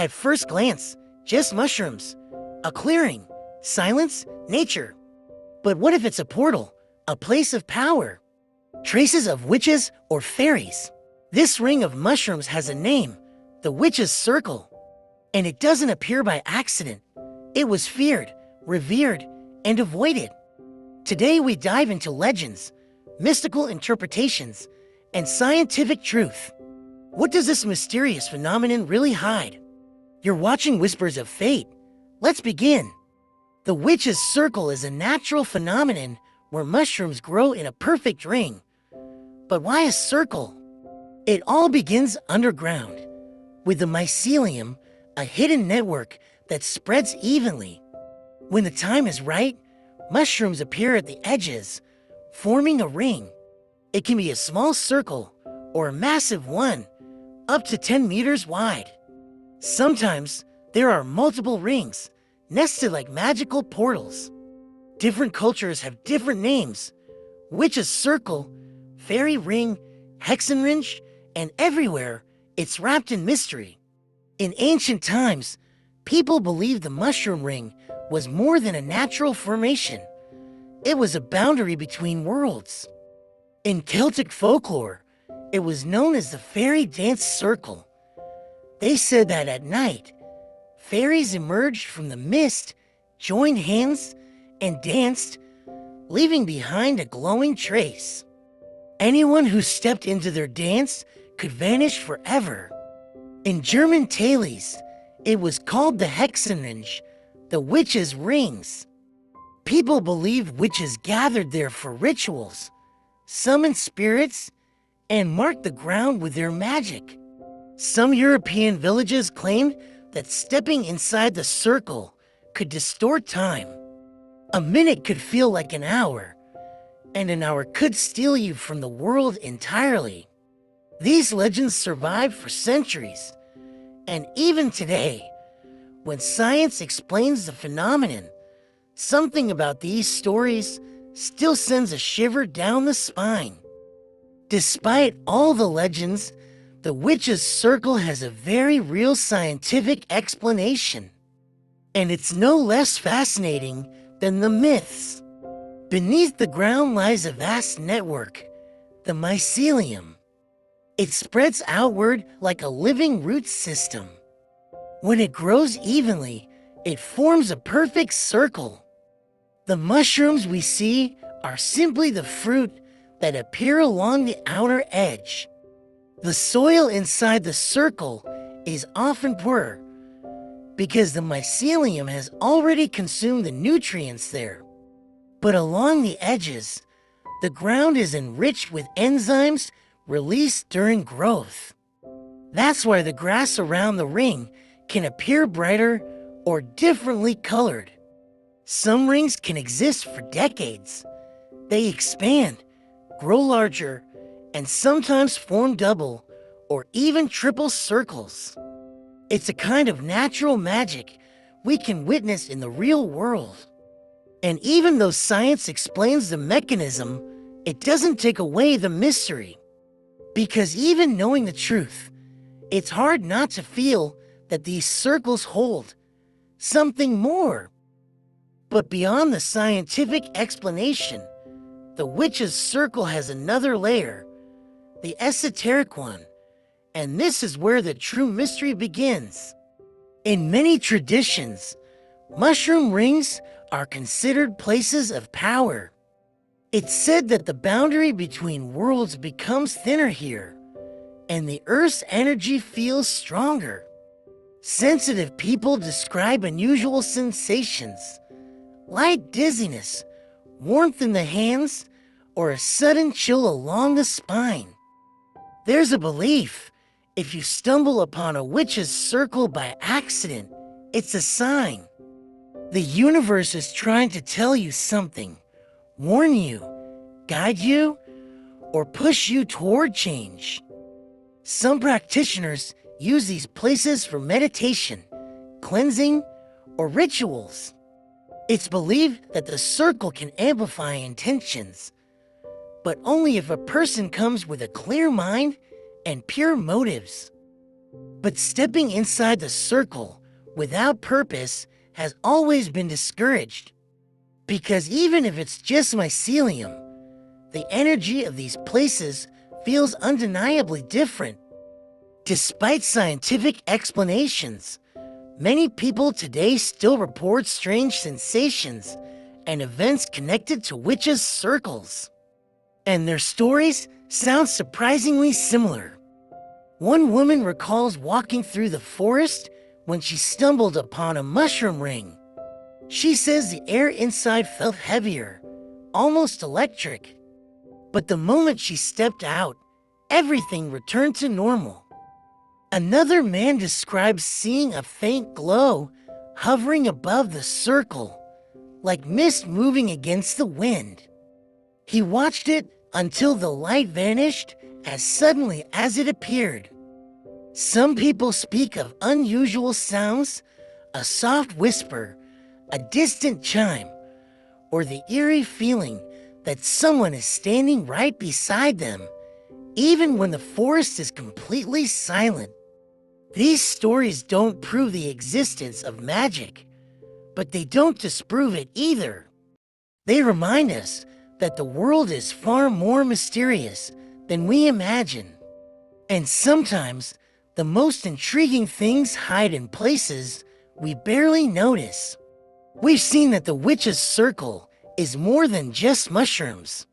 At first glance, just mushrooms, a clearing, silence, nature. But what if it's a portal, a place of power? Traces of witches or fairies. This ring of mushrooms has a name, the Witch's Circle. And it doesn't appear by accident. It was feared, revered, and avoided. Today we dive into legends, mystical interpretations, and scientific truth. What does this mysterious phenomenon really hide? You're watching Whispers of Fate. Let's begin. The Witch's Circle is a natural phenomenon where mushrooms grow in a perfect ring. But why a circle? It all begins underground, with the mycelium, a hidden network that spreads evenly. When the time is right, mushrooms appear at the edges, forming a ring. It can be a small circle or a massive one, up to 10 meters wide. Sometimes there are multiple rings, nested like magical portals. Different cultures have different names: Witch's Circle, Fairy Ring, Hexenringe, and everywhere it's wrapped in mystery. In ancient times, people believed the mushroom ring was more than a natural formation. It was a boundary between worlds. In Celtic folklore, it was known as the fairy dance circle. They said that at night, fairies emerged from the mist, joined hands, and danced, leaving behind a glowing trace. Anyone who stepped into their dance could vanish forever. In German tales, it was called the Hexenringe, the witches' rings. People believed witches gathered there for rituals, summoned spirits, and marked the ground with their magic. Some European villages claimed that stepping inside the circle could distort time. A minute could feel like an hour, and an hour could steal you from the world entirely. These legends survived for centuries, and even today, when science explains the phenomenon, something about these stories still sends a shiver down the spine. Despite all the legends, the Witch's Circle has a very real scientific explanation. And it's no less fascinating than the myths. Beneath the ground lies a vast network, the mycelium. It spreads outward like a living root system. When it grows evenly, it forms a perfect circle. The mushrooms we see are simply the fruit that appear along the outer edge. The soil inside the circle is often poorer because the mycelium has already consumed the nutrients there. But along the edges, the ground is enriched with enzymes released during growth. That's why the grass around the ring can appear brighter or differently colored. Some rings can exist for decades. They expand, grow larger, and sometimes form double or even triple circles. It's a kind of natural magic we can witness in the real world. And even though science explains the mechanism, it doesn't take away the mystery. Because even knowing the truth, it's hard not to feel that these circles hold something more. But beyond the scientific explanation, the Witch's Circle has another layer, the esoteric one, and this is where the true mystery begins. In many traditions, mushroom rings are considered places of power. It's said that the boundary between worlds becomes thinner here, and the Earth's energy feels stronger. Sensitive people describe unusual sensations, light dizziness, warmth in the hands, or a sudden chill along the spine. There's a belief, if you stumble upon a Witch's Circle by accident, it's a sign. The universe is trying to tell you something, warn you, guide you, or push you toward change. Some practitioners use these places for meditation, cleansing, or rituals. It's believed that the circle can amplify intentions, but only if a person comes with a clear mind and pure motives. But stepping inside the circle without purpose has always been discouraged. Because even if it's just mycelium, the energy of these places feels undeniably different. Despite scientific explanations, many people today still report strange sensations and events connected to witches' circles. And their stories sound surprisingly similar. One woman recalls walking through the forest when she stumbled upon a mushroom ring. She says the air inside felt heavier, almost electric. But the moment she stepped out, everything returned to normal. Another man describes seeing a faint glow hovering above the circle, like mist moving against the wind. He watched it until the light vanished as suddenly as it appeared. Some people speak of unusual sounds, a soft whisper, a distant chime, or the eerie feeling that someone is standing right beside them, even when the forest is completely silent. These stories don't prove the existence of magic, but they don't disprove it either. They remind us that the world is far more mysterious than we imagine. And sometimes, the most intriguing things hide in places we barely notice. We've seen that the witch's circle is more than just mushrooms.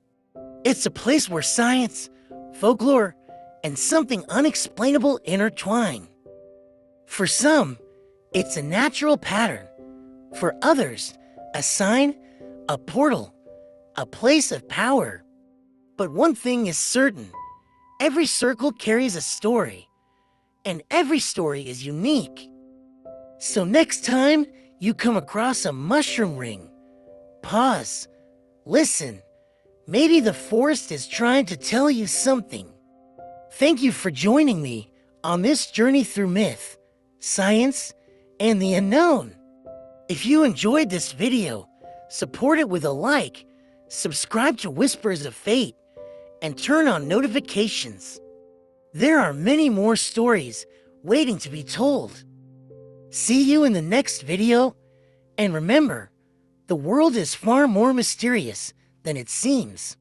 It's a place where science, folklore, and something unexplainable intertwine. For some, it's a natural pattern. For others, a sign, a portal, a place of power. But one thing is certain, every circle carries a story, and every story is unique. So next time you come across a mushroom ring, pause, listen. Maybe the forest is trying to tell you something. Thank you for joining me on this journey through myth, science, and the unknown. If you enjoyed this video, support it with a like, subscribe to Whispers of Fate, and turn on notifications. There are many more stories waiting to be told. See you in the next video, and remember, the world is far more mysterious than it seems.